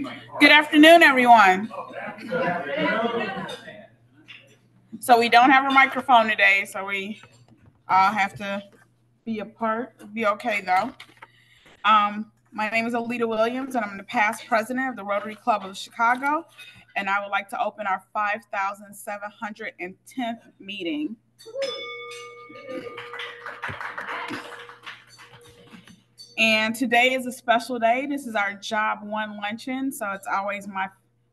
Good afternoon, everyone. So we don't have a microphone today, so we all have to be apart. Be okay, though. My name is Alita Williams, and I'm the past president of the Rotary Club of Chicago, and I would like to open our 5,710th meeting. And today is a special day. This is our JOB1 luncheon, so it's always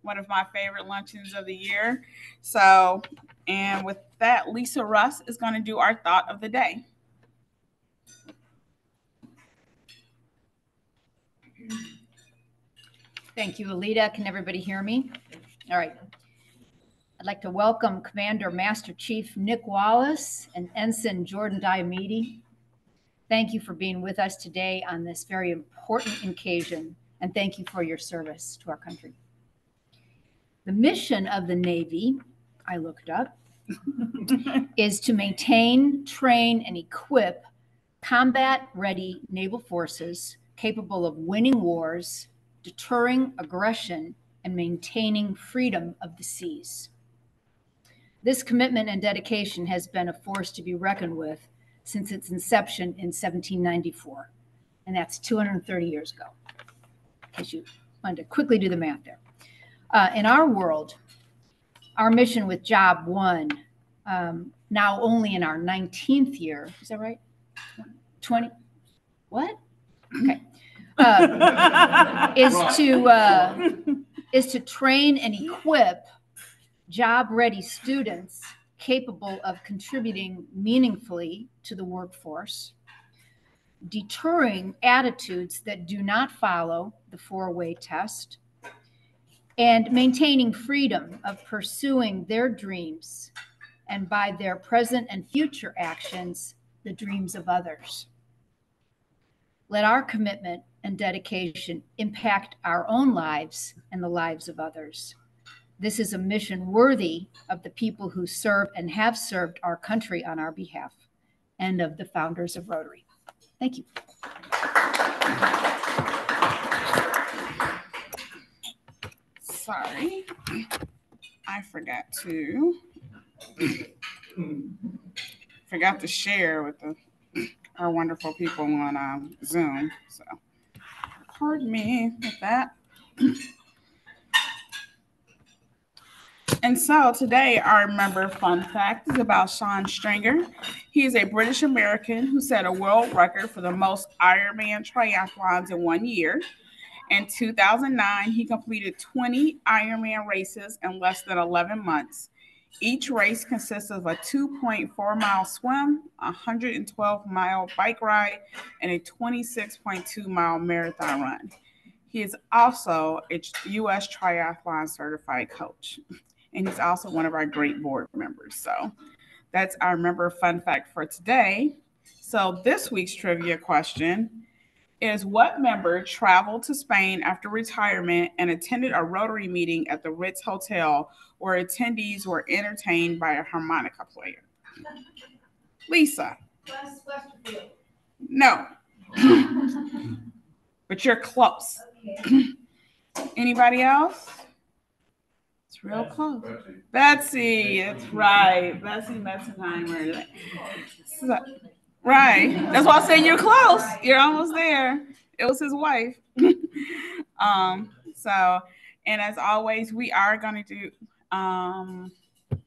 one of my favorite luncheons of the year. So, and with that, Lisa Russ is going to do our thought of the day. Thank you, Alita. Can everybody hear me? All right. I'd like to welcome Commander Master Chief Nick Wallace and Ensign Jordan Diomede. Thank you for being with us today on this very important occasion, and thank you for your service to our country. The mission of the Navy, I looked up, is to maintain, train, and equip combat-ready naval forces capable of winning wars, deterring aggression, and maintaining freedom of the seas. This commitment and dedication has been a force to be reckoned with since its inception in 1794, and that's 230 years ago, in case you wanted to quickly do the math there. In our world, our mission with JOB1, now only in our 19th year, is that right? 20? What? Okay. Is to train and equip job-ready students capable of contributing meaningfully to the workforce, deterring attitudes that do not follow the four-way test, and maintaining freedom of pursuing their dreams and by their present and future actions, the dreams of others. Let our commitment and dedication impact our own lives and the lives of others. This is a mission worthy of the people who serve and have served our country on our behalf and of the founders of Rotary. Thank you. Sorry, I forgot to share with our wonderful people on Zoom. So pardon me with that. And so today our member fun fact is about Sean Stringer. He is a British American who set a world record for the most Ironman triathlons in 1 year. In 2009, he completed 20 Ironman races in less than 11 months. Each race consists of a 2.4-mile swim, a 112-mile bike ride, and a 26.2-mile marathon run. He is also a U.S. triathlon certified coach, and he's also one of our great board members. So that's our member fun fact for today. So this week's trivia question is, what member traveled to Spain after retirement and attended a Rotary meeting at the Ritz Hotel where attendees were entertained by a harmonica player? Lisa. No. But you're close. Okay. Anybody else? It's real close. Betsy, it's right. Betsy Metzenheimer. So, right. That's why I say you're close. You're almost there. It was his wife. And as always, we are going to do,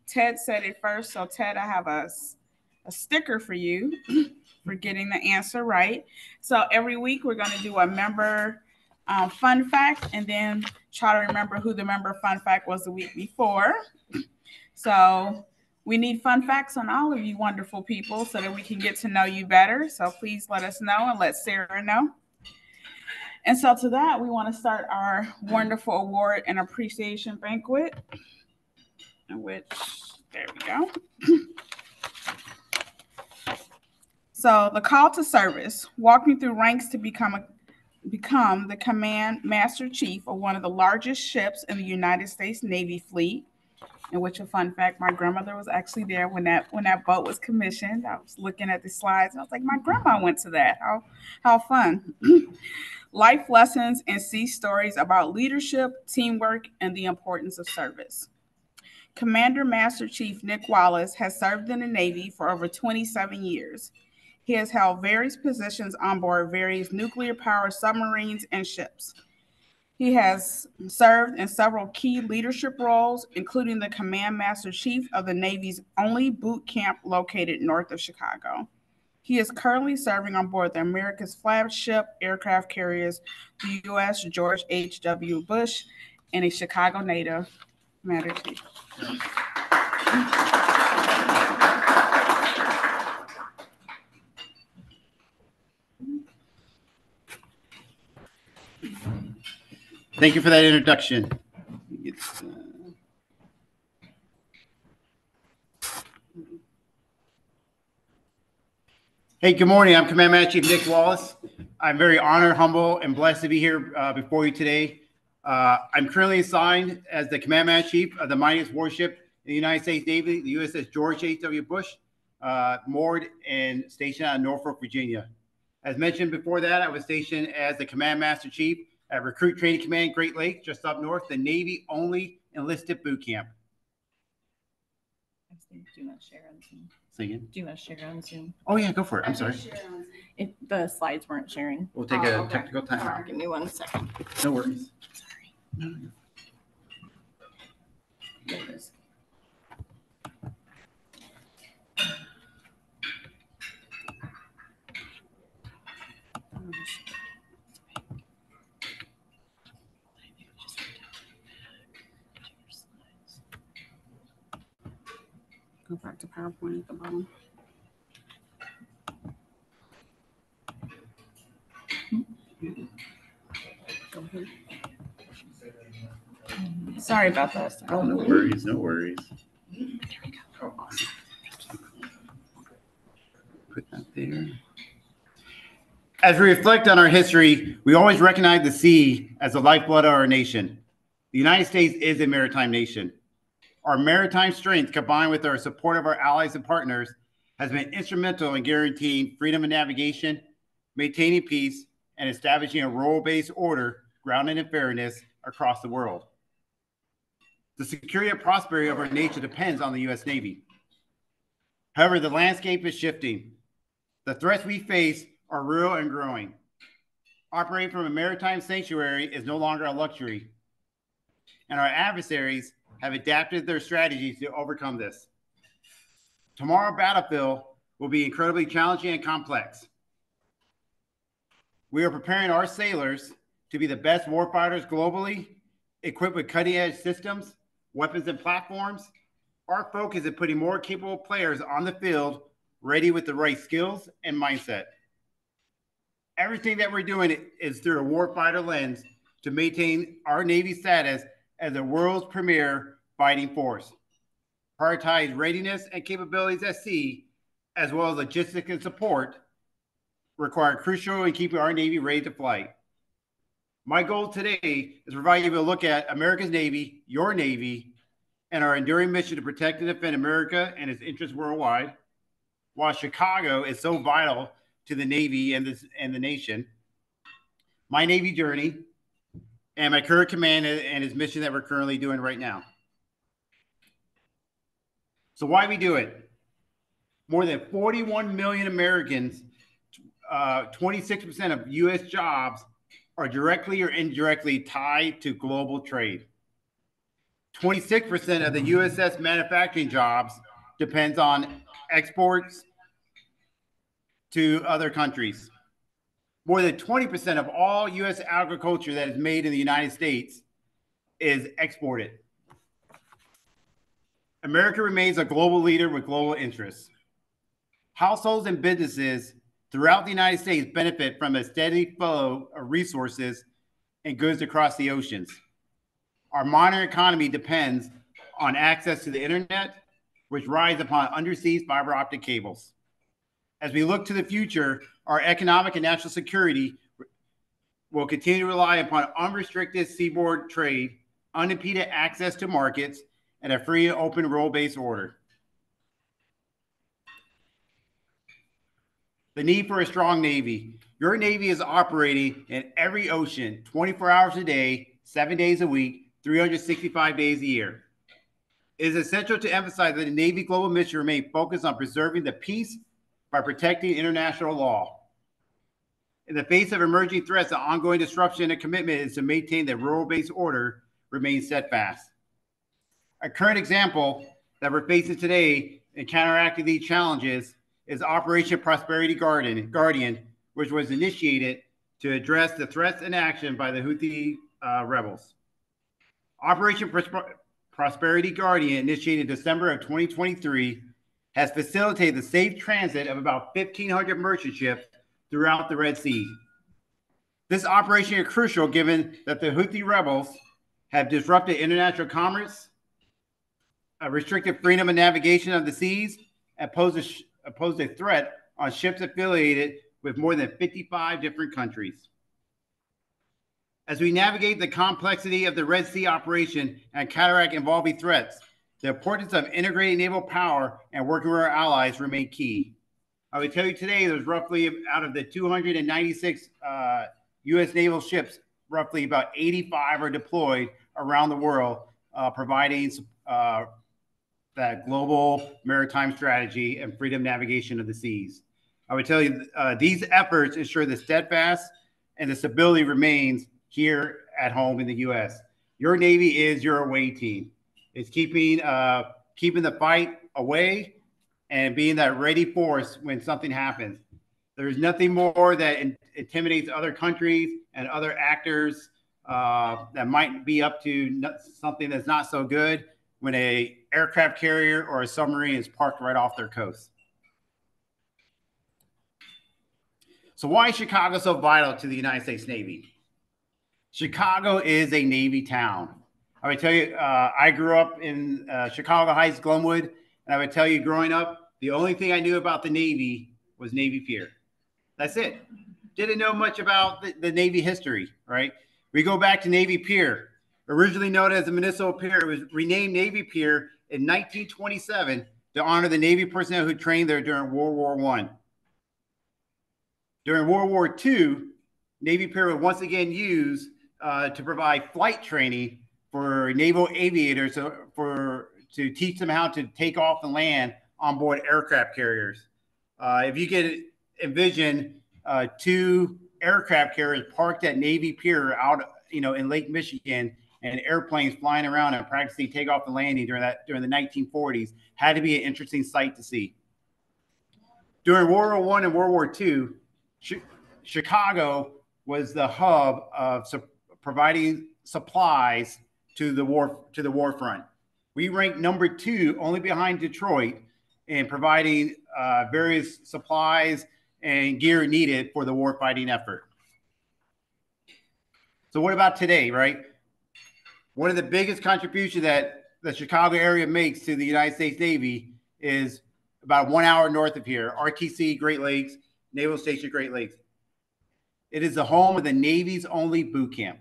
Ted said it first. So Ted, I have a sticker for you for getting the answer right. So every week we're going to do a member fun fact and then try to remember who the member fun fact was the week before. So we need fun facts on all of you wonderful people so that we can get to know you better. So please let us know and let Sarah know. And so to that, we want to start our wonderful award and appreciation banquet, which, there we go. So the call to service, walking through ranks to become the command master chief of one of the largest ships in the United States Navy fleet. In which, a fun fact, my grandmother was actually there when that boat was commissioned. I was looking at the slides. I was like, my grandma went to that. How fun. life lessons, and sea stories about leadership, teamwork, and the importance of service. Commander Master Chief Nick Wallace has served in the Navy for over 27 years. He has held various positions on board various nuclear powered submarines and ships. He has served in several key leadership roles, including the Command Master Chief of the Navy's only boot camp located north of Chicago. He is currently serving on board the America's flagship aircraft carriers, the U.S. George H.W. Bush, and a Chicago native, Master Chief. Thank you for that introduction. Hey, good morning. I'm Command Master Chief Nick Wallace. I'm very honored, humble, and blessed to be here before you today. I'm currently assigned as the Command Master Chief of the mightiest warship in the United States Navy, the USS George H.W. Bush, moored and stationed out of Norfolk, Virginia. As mentioned before that, I was stationed as the Command Master Chief at Recruit Training Command Great Lakes, just up north, the Navy-only enlisted boot camp. Do not share on Zoom. Say again? Do not share on Zoom. Oh, yeah, go for it. I'm sorry. If the slides weren't sharing. We'll take a technical time out. Give me 1 second. No worries. Sorry. No. There it is. Go back to PowerPoint at the bottom. Go ahead. Sorry about that. Oh, no worries. No worries. There we go. Oh, awesome. Put that there. As we reflect on our history, we always recognize the sea as the lifeblood of our nation. The United States is a maritime nation. Our maritime strength, combined with our support of our allies and partners, has been instrumental in guaranteeing freedom of navigation, maintaining peace, and establishing a rule-based order grounded in fairness across the world. The security and prosperity of our nation depends on the U.S. Navy. However, the landscape is shifting. The threats we face are real and growing. Operating from a maritime sanctuary is no longer a luxury, and our adversaries have adapted their strategies to overcome this. Tomorrow's battlefield will be incredibly challenging and complex. We are preparing our sailors to be the best warfighters globally, equipped with cutting-edge systems, weapons, and platforms. Our focus is putting more capable players on the field, ready with the right skills and mindset. Everything that we're doing is through a warfighter lens to maintain our Navy status as the world's premier fighting force. Prioritize readiness and capabilities at sea, as well as logistics and support, require crucial in keeping our Navy ready to fly. My goal today is to provide you with a look at America's Navy, your Navy, and our enduring mission to protect and defend America and its interests worldwide. While Chicago is so vital to the Navy and the nation, my Navy journey, and my current command and his mission that we're currently doing right now. So why we do it? More than 41 million Americans, 26% of U.S. jobs are directly or indirectly tied to global trade. 26% of the USS manufacturing jobs depends on exports to other countries. More than 20% of all U.S. agriculture that is made in the United States is exported. America remains a global leader with global interests. Households and businesses throughout the United States benefit from a steady flow of resources and goods across the oceans. Our modern economy depends on access to the internet, which rides upon undersea fiber optic cables. As we look to the future, our economic and national security will continue to rely upon unrestricted seaboard trade, unimpeded access to markets, and a free and open rule-based order. The need for a strong Navy. Your Navy is operating in every ocean 24 hours a day, 7 days a week, 365 days a year. It is essential to emphasize that the Navy global mission remains focused on preserving the peace by protecting international law. In the face of emerging threats, the ongoing disruption and commitment is to maintain that rural-based order remains steadfast. A current example that we're facing today in counteracting these challenges is Operation Prosperity Guardian, which was initiated to address the threats and action by the Houthi rebels. Operation Prosperity Guardian, initiated in December of 2023, has facilitated the safe transit of about 1,500 merchant ships throughout the Red Sea. This operation is crucial given that the Houthi rebels have disrupted international commerce, restricted freedom of navigation of the seas, and posed a threat on ships affiliated with more than 55 different countries. As we navigate the complexity of the Red Sea operation and counteract evolving threats, the importance of integrating naval power and working with our allies remain key. I would tell you today, there's roughly, out of the 296 U.S. naval ships, roughly about 85 are deployed around the world, providing that global maritime strategy and freedom navigation of the seas. I would tell you these efforts ensure the steadfast and the stability remains here at home in the U.S. Your Navy is your away team. It's keeping the fight away and being that ready force when something happens. There's nothing more that intimidates other countries and other actors that might be up to something that's not so good when an aircraft carrier or a submarine is parked right off their coast. So why is Chicago so vital to the United States Navy? Chicago is a Navy town. I would tell you, I grew up in Chicago Heights, Glenwood, and I would tell you growing up, the only thing I knew about the Navy was Navy Pier. That's it. Didn't know much about the Navy history, right? We go back to Navy Pier. Originally known as the Municipal Pier, it was renamed Navy Pier in 1927 to honor the Navy personnel who trained there during World War I. During World War II, Navy Pier was once again used to provide flight training for naval aviators to teach them how to take off and land on board aircraft carriers. If you could envision two aircraft carriers parked at Navy Pier out, in Lake Michigan, and airplanes flying around and practicing takeoff and landing during the 1940s, had to be an interesting sight to see. During World War I and World War II, Chicago was the hub of providing supplies to the war front. We ranked number 2, only behind Detroit, in providing various supplies and gear needed for the warfighting effort. So what about today, right? One of the biggest contributions that the Chicago area makes to the United States Navy is about 1 hour north of here, RTC Great Lakes, Naval Station Great Lakes. It is the home of the Navy's only boot camp.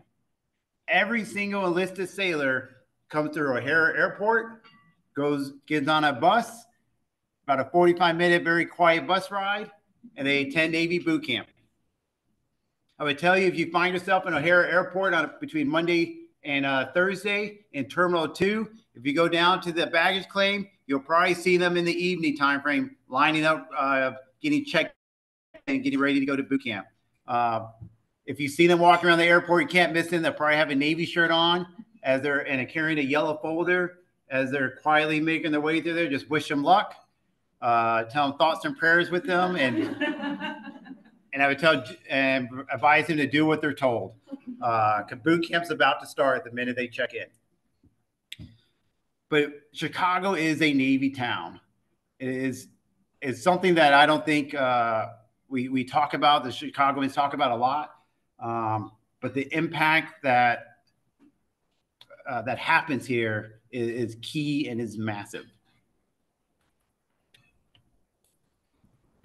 Every single enlisted sailor comes through O'Hare Airport, gets on a bus, about a 45-minute, very quiet bus ride, and they attend Navy boot camp. I would tell you, if you find yourself in O'Hare Airport between Monday and Thursday in Terminal 2, if you go down to the baggage claim, you'll probably see them in the evening time frame, lining up, getting checked and getting ready to go to boot camp. If you see them walking around the airport, you can't miss them. They'll probably have a Navy shirt on and carrying a yellow folder as they're quietly making their way through there. Just wish them luck, tell them thoughts and prayers with them, and I would advise them to do what they're told. Boot camp's about to start the minute they check in. But Chicago is a Navy town. It is something that I don't think we talk about. The Chicagoans talk about a lot, but the impact that happens here is key and is massive.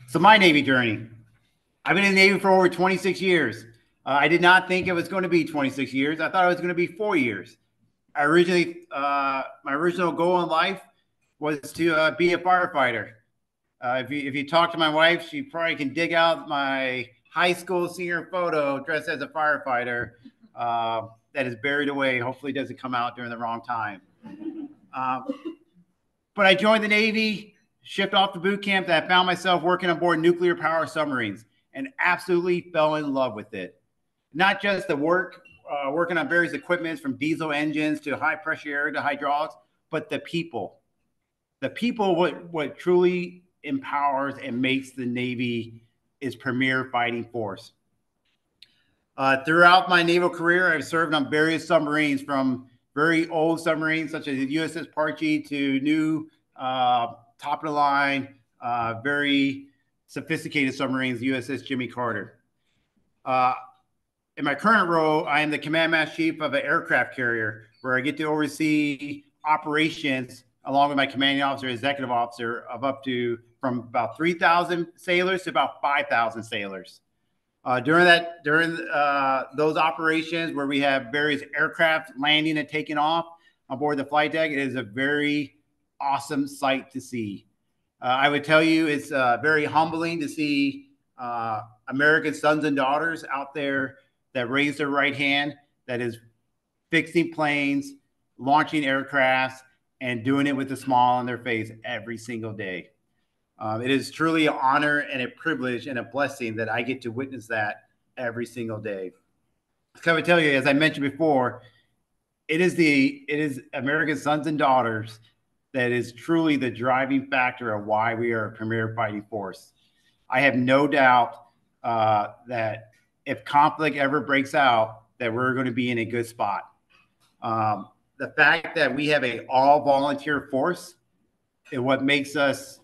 So my Navy journey. I've been in the Navy for over 26 years. I did not think it was going to be 26 years. I thought it was going to be 4 years. My original goal in life was to be a firefighter. If you talk to my wife, she probably can dig out my high school senior photo dressed as a firefighter that is buried away. Hopefully it doesn't come out during the wrong time. But I joined the Navy, shipped off the boot camp, that I found myself working on board nuclear power submarines and absolutely fell in love with it. Not just the work, working on various equipments from diesel engines to high pressure air to hydraulics, but the people. The people, what truly empowers and makes the Navy its premier fighting force. Throughout my naval career, I've served on various submarines, from very old submarines such as the USS Parche to new top of the line, very sophisticated submarines, USS Jimmy Carter. In my current role, I am the Command Master Chief of an aircraft carrier, where I get to oversee operations along with my commanding officer, executive officer, of up to from about 3,000 sailors to about 5,000 sailors. During those operations where we have various aircraft landing and taking off on board the flight deck, it is a very awesome sight to see. I would tell you it's very humbling to see American sons and daughters out there that raise their right hand, that is fixing planes, launching aircrafts, and doing it with a smile on their face every single day. It is truly an honor and a privilege and a blessing that I get to witness that every single day. So I would tell you, as I mentioned before, it is American sons and daughters that is truly the driving factor of why we are a premier fighting force. I have no doubt that if conflict ever breaks out, that we're going to be in a good spot. The fact that we have an all-volunteer force is what makes us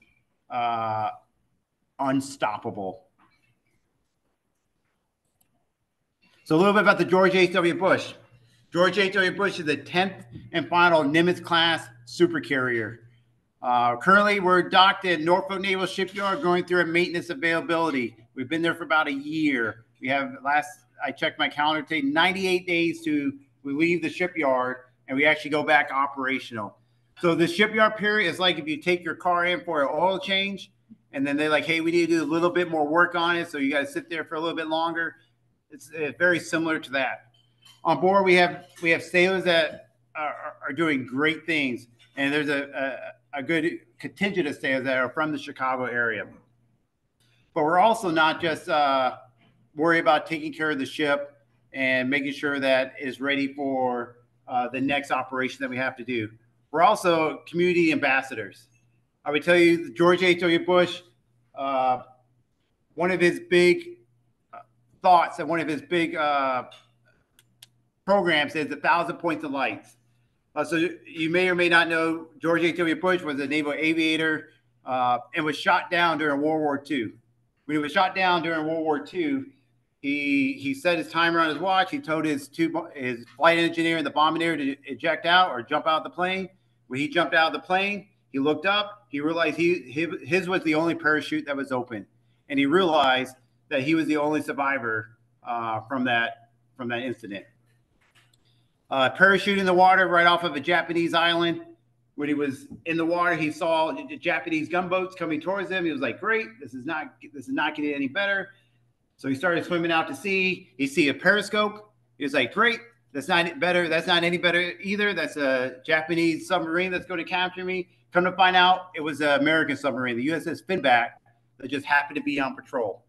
unstoppable. So a little bit about the George H.W. Bush. George H.W. Bush is the 10th and final Nimitz-class supercarrier. Currently, we're docked at Norfolk Naval Shipyard going through a maintenance availability. We've been there for about a year. We have, I checked my calendar today, 98 days to we leave the shipyard and we actually go back operational. So the shipyard period is like if you take your car in for an oil change and then they're like, hey, we need to do a little bit more work on it, so you got to sit there for a little bit longer. It's very similar to that. On board, we have sailors that are doing great things, and there's a good contingent of sailors that are from the Chicago area. But we're also not just worried about taking care of the ship and making sure that it's ready for the next operation that we have to do. We're also community ambassadors. I would tell you, George H.W. Bush, one of his big thoughts and one of his big programs is 1,000 points of lights. So you may or may not know, George H.W. Bush was a naval aviator and was shot down during World War II. When he was shot down during World War II, he set his timer on his watch. He told his flight engineer and the bombardier to eject out or jump out of the plane. When he jumped out of the plane, he looked up. He realized his was the only parachute that was open, and he realized that he was the only survivor from that incident. Parachuting in the water right off of a Japanese island. When he was in the water, he saw the Japanese gunboats coming towards him. He was like, "Great, this is not getting any better." So he started swimming out to sea. He see a periscope. He was like, "Great, that's not better. That's not any better either. That's a Japanese submarine that's going to capture me." Come to find out, it was an American submarine, the USS Finback, that just happened to be on patrol.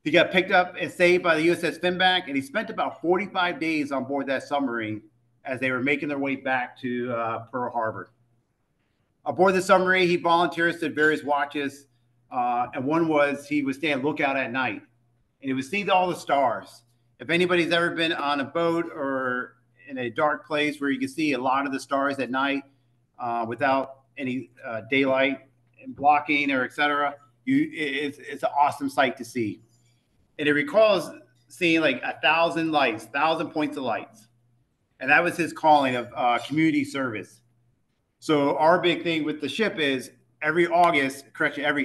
He got picked up and saved by the USS Finback, and he spent about 45 days on board that submarine as they were making their way back to Pearl Harbor. Aboard the submarine, he volunteers to various watches, and one was he would stay on lookout at night, and he would see all the stars. If anybody's ever been on a boat or in a dark place where you can see a lot of the stars at night without any daylight and blocking or etc., it's an awesome sight to see. And he recalls seeing like 1,000 lights, 1,000 points of lights. And that was his calling of community service. So our big thing with the ship is every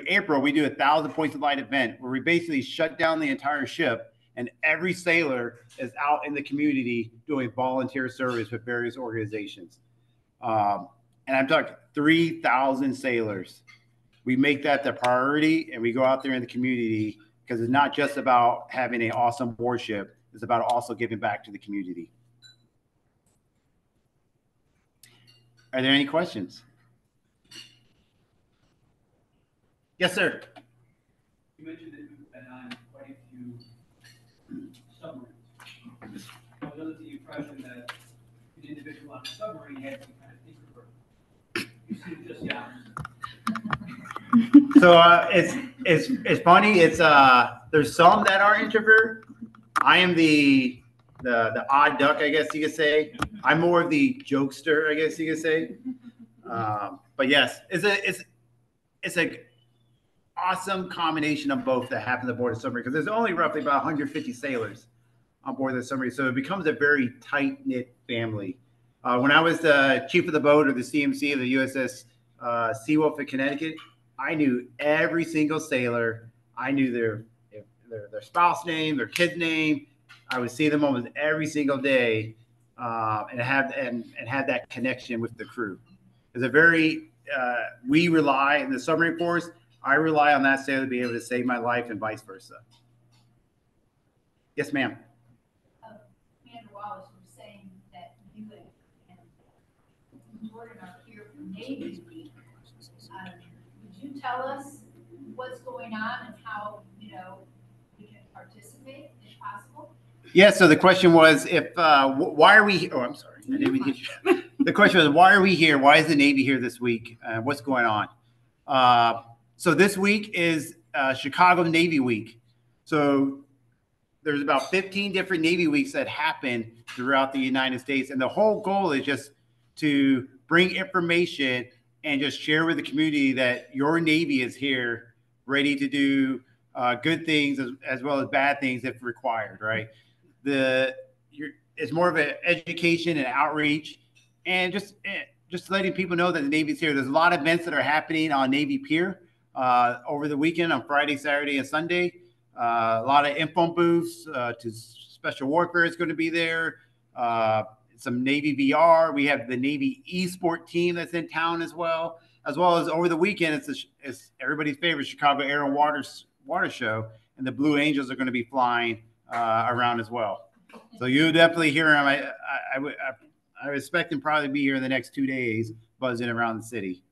April, we do 1,000 points of light event where we basically shut down the entire ship and every sailor is out in the community doing volunteer service with various organizations. And I'm talking 3,000 sailors. We make that the priority and we go out there in the community because it's not just about having an awesome warship. It's about also giving back to the community. Are there any questions? Yes, sir. You mentioned that you've been on quite a few submarines. I was under the impression that an individual on a submarine had to be kind of introvert. You seem just the opposite. So it's funny. It's there's some that are introvert. I am the odd duck, I guess you could say. I'm more of the jokester, I guess you could say. But yes, it's a awesome combination of both that happens aboard a submarine, because there's only roughly about 150 sailors on board the submarine, so it becomes a very tight-knit family. When I was the chief of the boat, or the CMC of the USS Seawolf in Connecticut, I knew every single sailor. I knew their spouse name, their kid's name. I would see them almost every single day, and have that connection with the crew. It's a very we rely in the submarine force. I rely on that sailor to be able to save my life, and vice versa. Yes, ma'am. Commander Wallace was saying that you and Jordan are here for Navy Week. Would you tell us what's going on and how, we can participate if possible? Yeah, so the question was, why are we? Oh, I'm sorry. I didn't mean to hit you. The question was, why are we here? Why is the Navy here this week? What's going on? So this week is Chicago Navy Week. So there's about 15 different Navy weeks that happen throughout the United States, and the whole goal is just to bring information and just share with the community that your Navy is here, ready to do good things as well as bad things if required. Right? It's more of an education and outreach, and just letting people know that the Navy's here. There's a lot of events that are happening on Navy Pier over the weekend on Friday, Saturday, and Sunday. A lot of info booths to special warfare is going to be there. Some Navy VR. We have the Navy eSport team that's in town as well as over the weekend. It's everybody's favorite Chicago Air and Water Show, and the Blue Angels are going to be flying around as well. So you'll definitely hear them. I expect them probably be here in the next 2 days, buzzing around the city.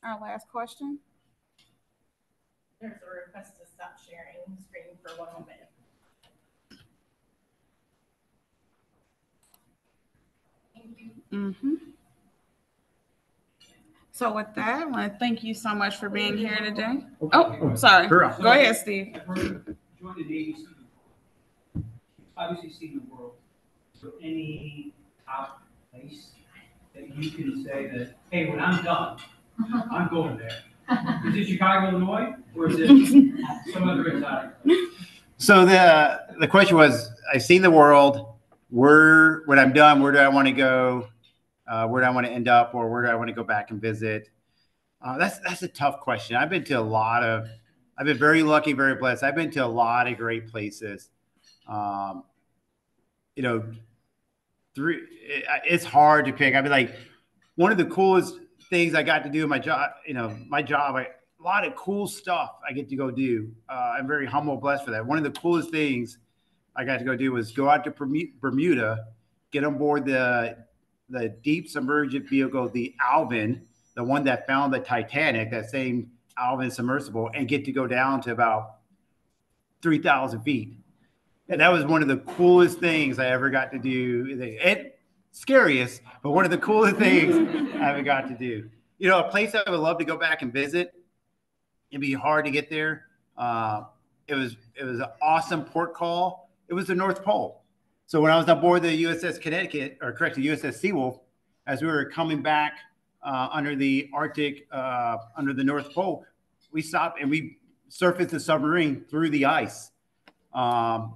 Our last question. There's a request to stop sharing the screen for 1 more minute. Thank you. So with that, I want to thank you so much for being here today. Oh, sorry. Sure. Go ahead, Steve. I've heard join the Navy. Obviously, seen the world. So any top place that you can say that, hey, when I'm done, I'm going there. Is it Chicago, Illinois, or is it some other exotic? So the question was, I've seen the world. When I'm done, where do I want to go? Where do I want to end up, or where do I want to go back and visit? That's a tough question. I've been very lucky, very blessed. I've been to a lot of great places. It's hard to pick. I mean, like, one of the coolest things I got to do in my job, a lot of cool stuff I get to go do. I'm very humble, blessed for that. One of the coolest things I got to go do was go out to Bermuda, get on board the deep submerged vehicle, the Alvin, the one that found the Titanic, that same Alvin submersible, and get to go down to about 3,000 feet. And that was one of the coolest things I ever got to do. It scariest, but one of the coolest things I ever got to do. A place I would love to go back and visit. It'd be hard to get there. It was an awesome port call. It was the North Pole. So when I was on board the USS Connecticut, or correct, the USS Seawolf, as we were coming back under the Arctic, under the North Pole, we stopped and we surfaced the submarine through the ice. And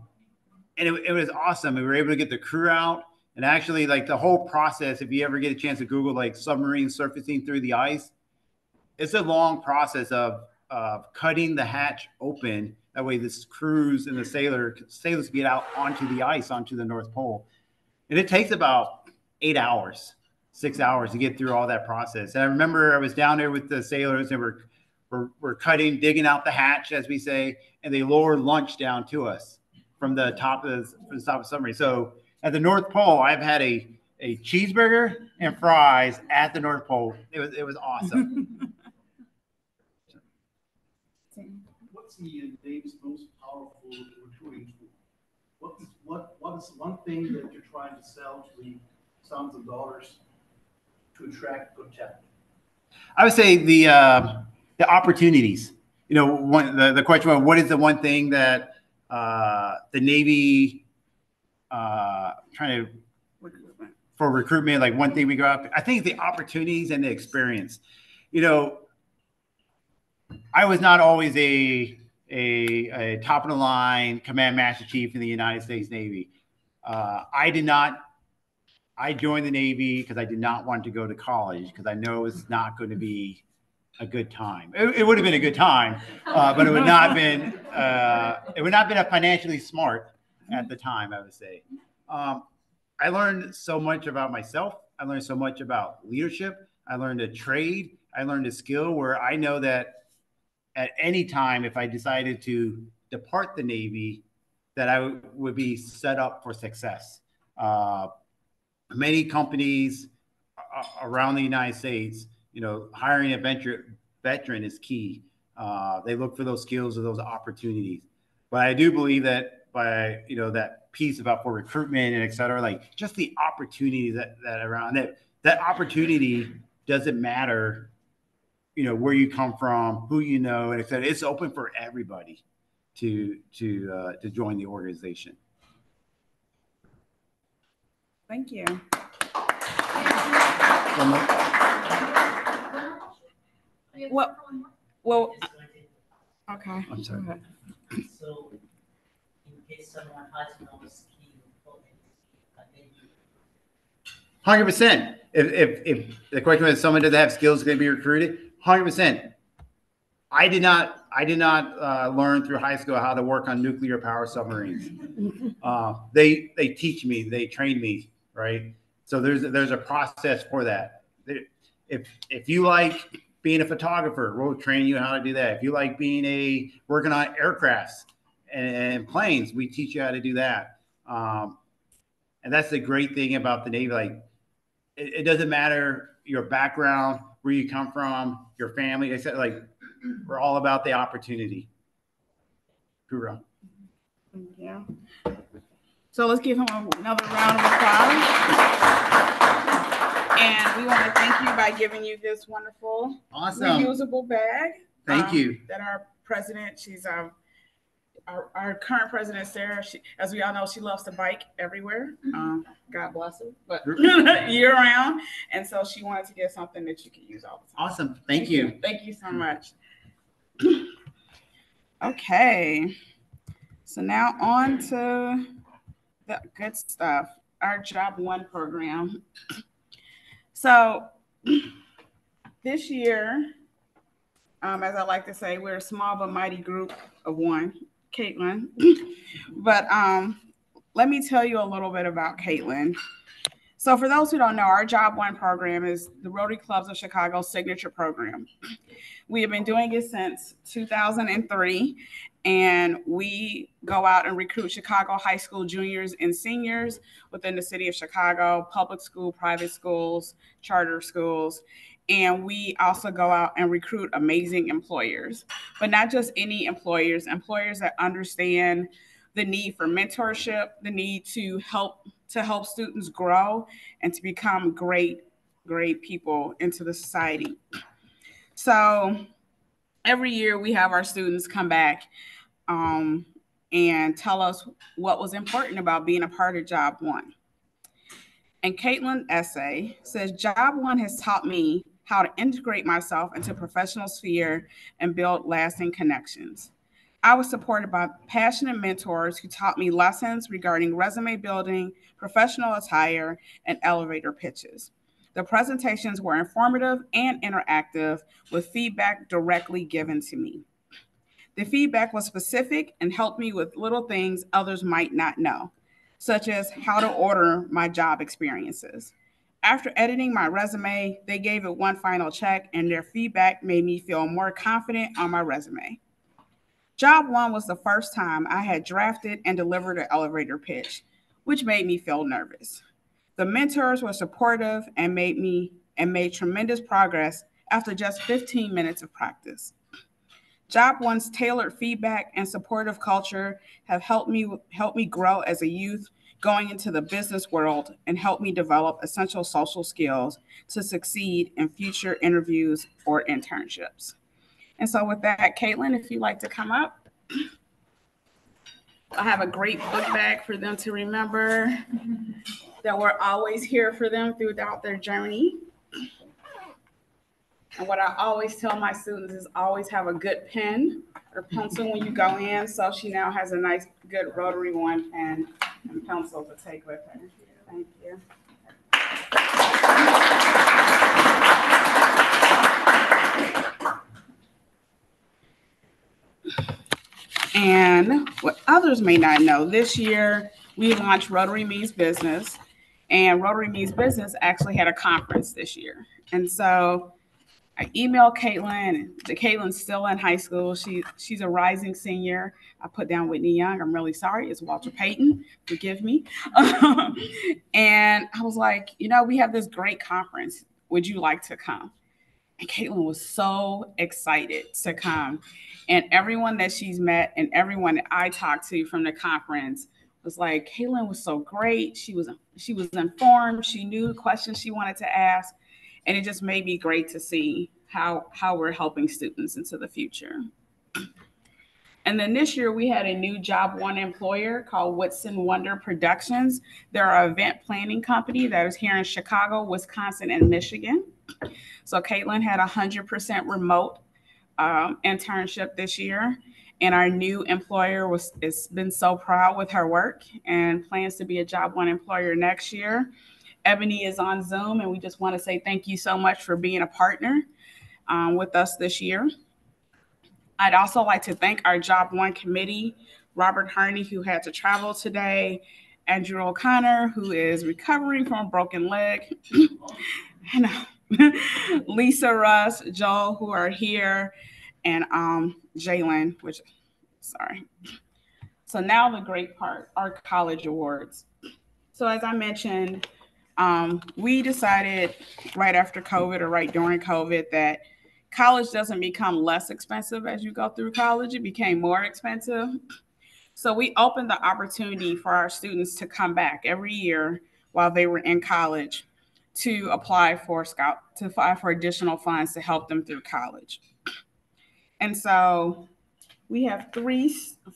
it was awesome. We were able to get the crew out, and actually, like, the whole process, if you ever get a chance to Google, like, submarine surfacing through the ice, it's a long process of cutting the hatch open. That way the crews and the sailors get out onto the ice, onto the North Pole. And it takes about 8 hours, 6 hours to get through all that process. And I remember I was down there with the sailors, and we're digging out the hatch, as we say, and they lower lunch down to us from the top of the submarine. So at the North Pole, I've had a cheeseburger and fries at the North Pole. It was awesome. What's the Navy's most powerful recruiting tool? What is one thing that you're trying to sell to the sons and daughters to attract good talent? I would say the opportunities. You know, the question of what is the one thing that the Navy trying to for recruitment, like one thing we go up. I think the opportunities and the experience. You know, I was not always a top of the line command master chief in the United States Navy. I joined the Navy because I did not want to go to college because I know it's not going to be a good time. It would have been a good time, but it would not been a financially smart at the time, I would say. I learned so much about myself. I learned so much about leadership. I learned a trade. I learned a skill where I know that at any time, if I decided to depart the Navy, that I would be set up for success. Many companies around the United States, you know, hiring a veteran is key. They look for those skills or those opportunities. But I do believe that by, you know, that piece about for recruitment and et cetera, like just the opportunities that around that opportunity doesn't matter, you know, where you come from, who you know, and et cetera. It's open for everybody to join the organization. Thank you. Well, okay. I'm sorry. So, in case someone has no skill, 100%. If the question was someone doesn't have skills going to be recruited, 100%. I did not learn through high school how to work on nuclear power submarines. They teach me, they train me, right? So there's a process for that. If you like being a photographer, we'll train you how to do that. If you like working on aircrafts and planes, we teach you how to do that. And that's the great thing about the Navy. Like, it doesn't matter your background, where you come from, your family. I said, like, we're all about the opportunity. Hoorah. Yeah. So let's give him another round of applause. And we want to thank you by giving you this wonderful, reusable bag. Thank you. That our president, she's our current president, Sarah, as we all know, she loves to bike everywhere. God bless her, but year round. And so she wanted to get something that you could use all the time. Awesome. Thank you. Thank you so much. Okay. So now on to the good stuff, our JOB1 program. So this year, as I like to say, we're a small but mighty group of one. Caitlin. But let me tell you a little bit about Caitlin. So for those who don't know, our JOB1 program is the Rotary Clubs of Chicago's signature program. We have been doing it since 2003, and we go out and recruit Chicago high school juniors and seniors within the city of Chicago, public school, private schools, charter schools. And we also go out and recruit amazing employers, but not just any employers that understand the need for mentorship, the need to help students grow and to become great people into the society. So every year we have our students come back and tell us what was important about being a part of JOB1. And Caitlin's essay says, JOB1 has taught me how to integrate myself into professional sphere and build lasting connections. I was supported by passionate mentors who taught me lessons regarding resume building, professional attire, and elevator pitches. The presentations were informative and interactive with feedback directly given to me. The feedback was specific and helped me with little things others might not know, such as how to order my job experiences. After editing my resume, they gave it one final check, and their feedback made me feel more confident on my resume. JOB1 was the first time I had drafted and delivered an elevator pitch, which made me feel nervous. The mentors were supportive and made tremendous progress after just 15 minutes of practice. JOB1's tailored feedback and supportive culture have helped me grow as a youth going into the business world and helped me develop essential social skills to succeed in future interviews or internships. And so with that, Caitlin, if you'd like to come up, I have a great book bag for them to remember that we're always here for them throughout their journey. And what I always tell my students is always have a good pen or pencil when you go in. So she now has a nice, good rotary one pen and pencil to take with her. Thank you. And what others may not know, this year we launched Rotary Means Business, and Rotary Means Business actually had a conference this year. And so I emailed Caitlin. Caitlin's still in high school. She's a rising senior. I put down Whitney Young. I'm really sorry. It's Walter Payton. Forgive me. And I was like, we have this great conference. Would you like to come? And Caitlin was so excited to come. And everyone that she's met and everyone that I talked to from the conference was like, Caitlin was so great. She was informed. She knew the questions she wanted to ask. And it just made me great to see how we're helping students into the future. And then this year we had a new JOB1 employer called Whitson Wonder Productions. They're an event planning company that is here in Chicago, Wisconsin, and Michigan. So Caitlin had 100% remote internship this year. And our new employer has been so proud with her work and plans to be a JOB1 employer next year. Ebony is on Zoom, and we just want to say thank you so much for being a partner with us this year. I'd also like to thank our JOB1 committee, Robert Harney, who had to travel today, Andrew O'Connor, who is recovering from a broken leg, and Lisa Russ, Joel, who are here, and Jalen, sorry. So now the great part, our college awards. So as I mentioned, we decided right after COVID or right during COVID that college doesn't become less expensive as you go through college. It became more expensive. So we opened the opportunity for our students to come back every year while they were in college to apply for additional funds to help them through college. And so we have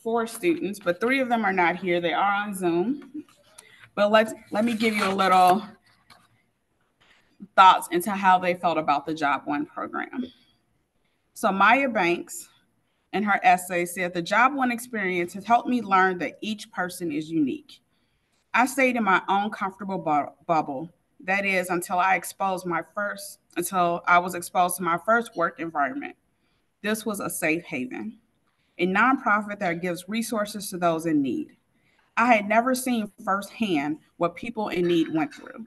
four students, but three of them are not here. They are on Zoom. But let me give you a little thoughts into how they felt about the JOB1 program. So Maya Banks, in her essay, said the JOB1 experience has helped me learn that each person is unique. I stayed in my own comfortable bubble. That is, until I was exposed to my first work environment. This was a safe haven, a nonprofit that gives resources to those in need. I had never seen firsthand what people in need went through.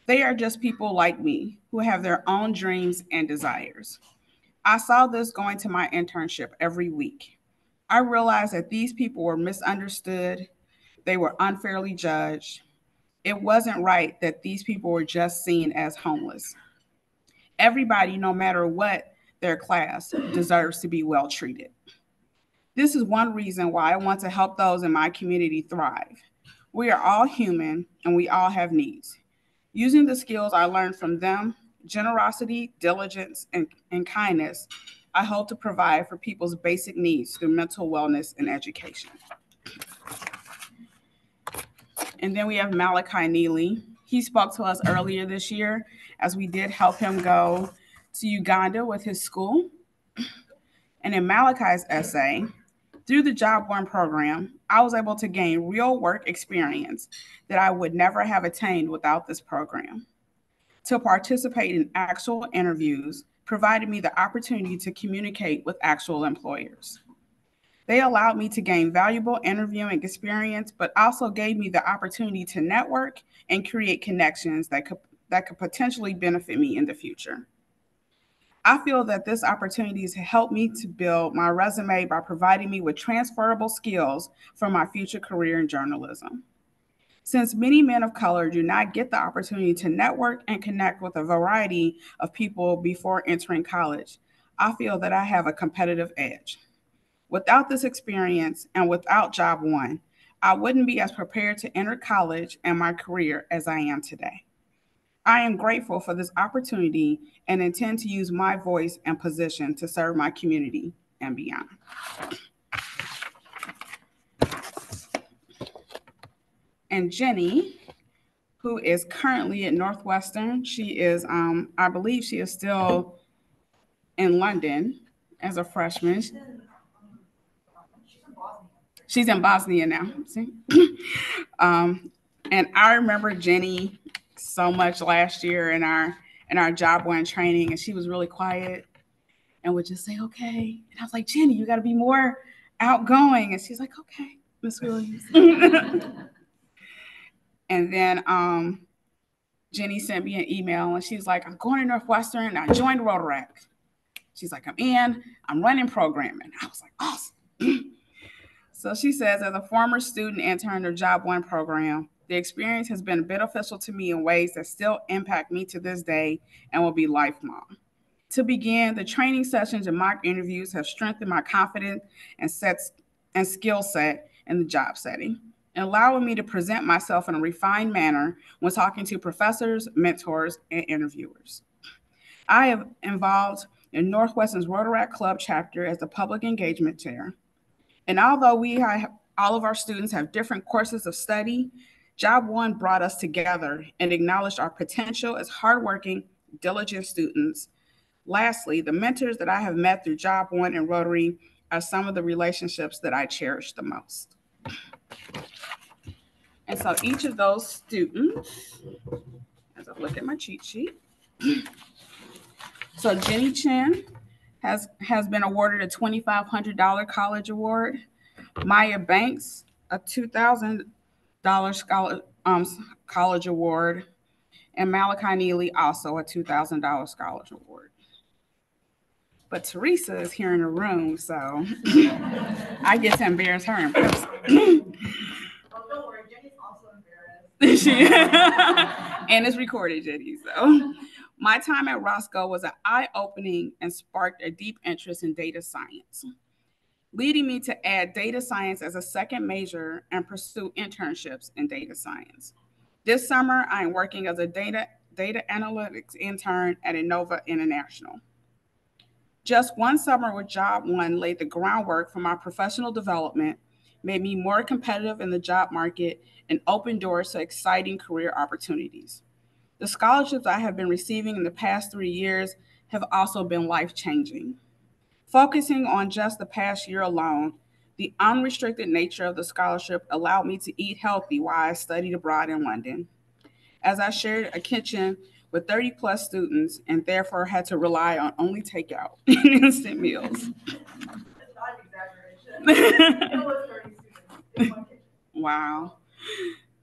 They are just people like me who have their own dreams and desires. I saw this going to my internship every week. I realized that these people were misunderstood. They were unfairly judged. It wasn't right that these people were just seen as homeless. Everybody, no matter what their class, deserves to be well treated. This is one reason why I want to help those in my community thrive. We are all human and we all have needs. Using the skills I learned from them, generosity, diligence, and kindness, I hope to provide for people's basic needs through mental wellness and education. And then we have Malachi Neely. He spoke to us earlier this year as we did help him go to Uganda with his school. And in Malachi's essay, through the JOB1 program, I was able to gain real work experience that I would never have attained without this program. To participate in actual interviews provided me the opportunity to communicate with actual employers. They allowed me to gain valuable interviewing experience, but also gave me the opportunity to network and create connections that that could potentially benefit me in the future. I feel that this opportunity has helped me to build my resume by providing me with transferable skills for my future career in journalism. Since many men of color do not get the opportunity to network and connect with a variety of people before entering college, I feel that I have a competitive edge. Without this experience and without JOB1, I wouldn't be as prepared to enter college and my career as I am today. I am grateful for this opportunity and intend to use my voice and position to serve my community and beyond. And Jenny, who is currently at Northwestern, she is, I believe she is still in London as a freshman. She's in Bosnia now. See? And I remember Jenny so much last year in our JOB1 training, and she was really quiet and would just say, okay. And I was like, Jenny, you got to be more outgoing. And she's like, okay, Miss Williams. And then Jenny sent me an email, and she's like, I'm going to Northwestern, and I joined Rotaract. She's like, I'm running programming. I was like, awesome. So she says, as a former student intern of JOB1 program, the experience has been beneficial to me in ways that still impact me to this day and will be lifelong. To begin, the training sessions and mock interviews have strengthened my confidence and skill set in the job setting, and allowing me to present myself in a refined manner when talking to professors, mentors, and interviewers. I have involved in Northwestern's Rotaract Club chapter as the public engagement chair. And although all of our students have different courses of study, JOB1 brought us together and acknowledged our potential as hardworking, diligent students. Lastly, the mentors that I have met through JOB1 and Rotary are some of the relationships that I cherish the most. And so each of those students, as I look at my cheat sheet, so Jenny Chen has been awarded a $2,500 college award. Maya Banks, a $2,000 college award. And Malachi Neely, also a $2,000 scholarship award. But Teresa is here in the room, so I get to embarrass her in person. Oh, don't worry, Jenny's also embarrassed. And it's recorded, Jenny. So my time at Roscoe was an eye-opening and sparked a deep interest in data science, leading me to add data science as a second major and pursue internships in data science. This summer, I am working as a data analytics intern at Innova International. Just one summer with JOB1 laid the groundwork for my professional development, made me more competitive in the job market, and opened doors to exciting career opportunities. The scholarships I have been receiving in the past 3 years have also been life-changing. Focusing on just the past year alone, the unrestricted nature of the scholarship allowed me to eat healthy while I studied abroad in London. As I shared a kitchen with 30 plus students and therefore had to rely on only takeout and instant meals. It's not an exaggeration. It was 30 students in one kitchen. Wow.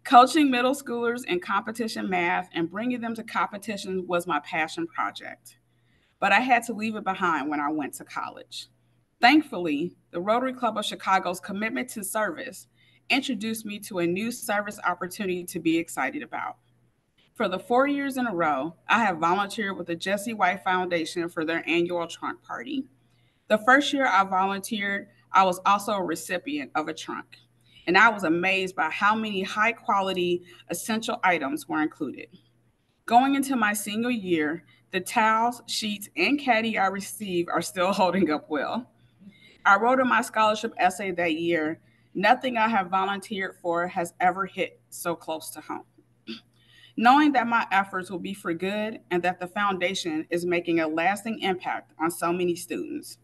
Coaching middle schoolers in competition math and bringing them to competitions was my passion project. But I had to leave it behind when I went to college. Thankfully, the Rotary Club of Chicago's commitment to service introduced me to a new service opportunity to be excited about. For the 4 years in a row, I have volunteered with the Jesse White Foundation for their annual trunk party. The first year I volunteered, I was also a recipient of a trunk, and I was amazed by how many high-quality essential items were included. Going into my senior year, the towels, sheets, and caddy I received are still holding up well. I wrote in my scholarship essay that year, nothing I have volunteered for has ever hit so close to home. Knowing that my efforts will be for good and that the foundation is making a lasting impact on so many students.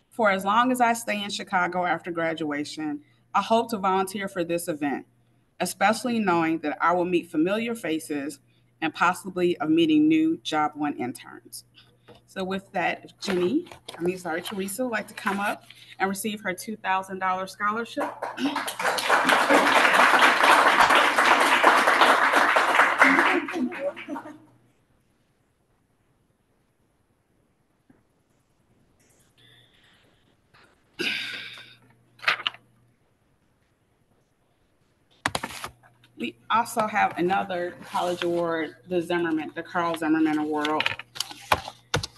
For as long as I stay in Chicago after graduation, I hope to volunteer for this event, especially knowing that I will meet familiar faces and possibly of meeting new JOB1 interns. So with that, Teresa would like to come up and receive her $2,000 scholarship. also have another college award, the Carl Zimmerman Award.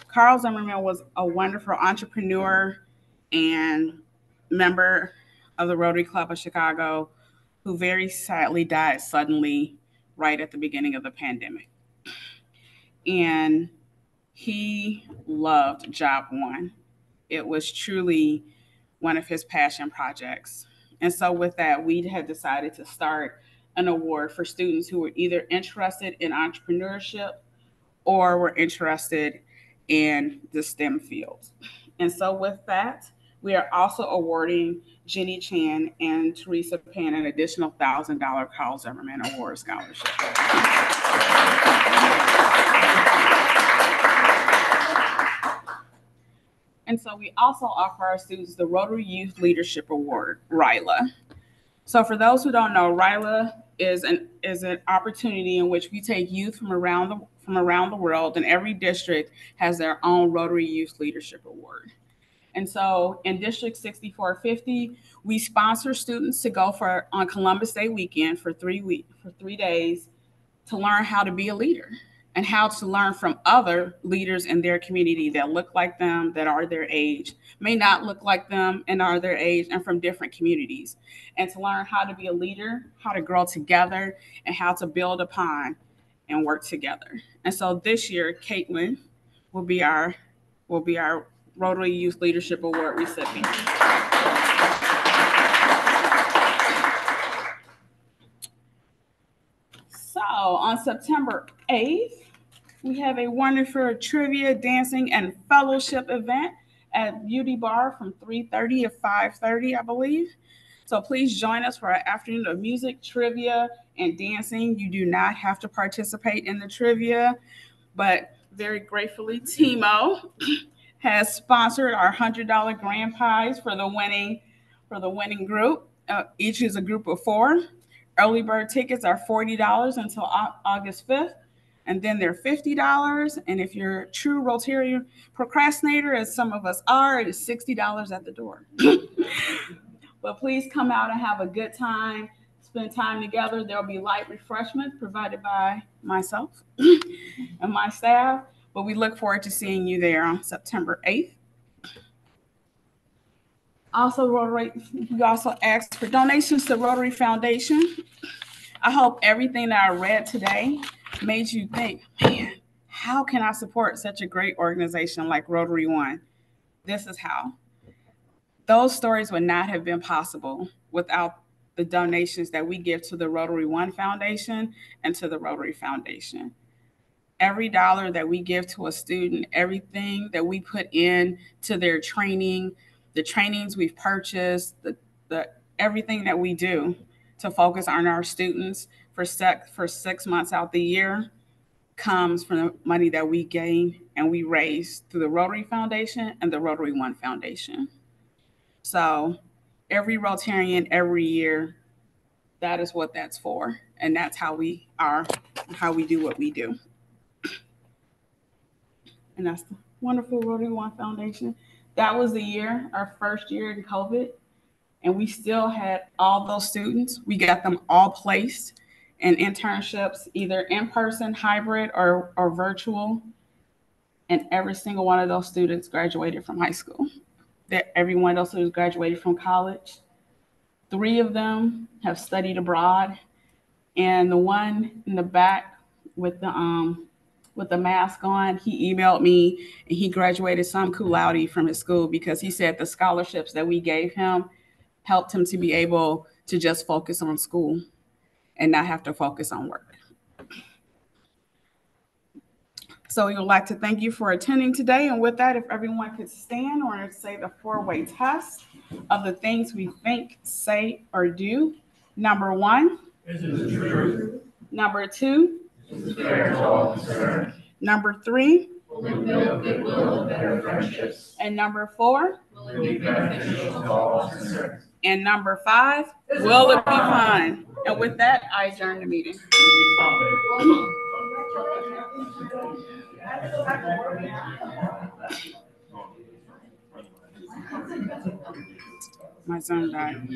Carl Zimmerman was a wonderful entrepreneur and member of the Rotary Club of Chicago who very sadly died suddenly right at the beginning of the pandemic. And he loved JOB1. It was truly one of his passion projects. And so, with that, we had decided to start an award for students who were either interested in entrepreneurship or were interested in the STEM fields. And so, with that, we are also awarding Jenny Chan and Teresa Pan an additional $1,000 Carl Zimmerman Award Scholarship. And so we also offer our students the Rotary Youth Leadership Award, RYLA. So for those who don't know, RYLA is an opportunity in which we take youth from around the world, and every district has their own Rotary Youth Leadership Award. And so in District 6450, we sponsor students to go on Columbus Day weekend for 3 days to learn how to be a leader and how to learn from other leaders in their community that look like them, that are their age, may not look like them and are their age, and from different communities. And to learn how to be a leader, how to grow together, and how to build upon and work together. And so this year, Caitlin will be our Rotary Youth Leadership Award recipient. So on September 8th, we have a wonderful trivia, dancing, and fellowship event at Beauty Bar from 3:30 to 5:30, I believe. So please join us for our afternoon of music, trivia, and dancing. You do not have to participate in the trivia, but very gratefully, Timo has sponsored our $100 grand prize for the winning group. Each is a group of 4. Early bird tickets are $40 until August 5th, and then they're $50. And if you're a true Rotarian procrastinator, as some of us are, it is $60 at the door. But please come out and have a good time, spend time together. There'll be light refreshments provided by myself and my staff, but we look forward to seeing you there on September 8th. Also, we also asked for donations to Rotary Foundation. I hope everything that I read today made you think, man, how can I support such a great organization like Rotary One? This is how. Those stories would not have been possible without the donations that we give to the Rotary One Foundation and to the Rotary Foundation. Every dollar that we give to a student, everything that we put in to their training, the trainings we've purchased, the everything that we do to focus on our students for 6 months out the year comes from the money that we gain and we raise through the Rotary Foundation and the Rotary One Foundation. So every Rotarian, every year, that is what that's for. And that's how we do what we do. And that's the wonderful Rotary One Foundation. That was the year, our first year in COVID. And we still had all those students. We got them all placed in internships, either in person, hybrid, or virtual. And every single one of those students graduated from high school. Every one of those students graduated from college. 3 of them have studied abroad. And the one in the back with the mask on, he emailed me and he graduated summa cum laude from his school because he said the scholarships that we gave him helped him to be able to just focus on school and not have to focus on work. So we would like to thank you for attending today. And with that, if everyone could stand, we're going to say the 4-way test of the things we think, say, or do. Number 1, is it the truth? Number 2, is it fair to all concerned? Number 3, will it build goodwill and better friendships? And number 4, will it be beneficial to all concerned? And number 5, will it be fun? And with that, I adjourn the meeting. My son died.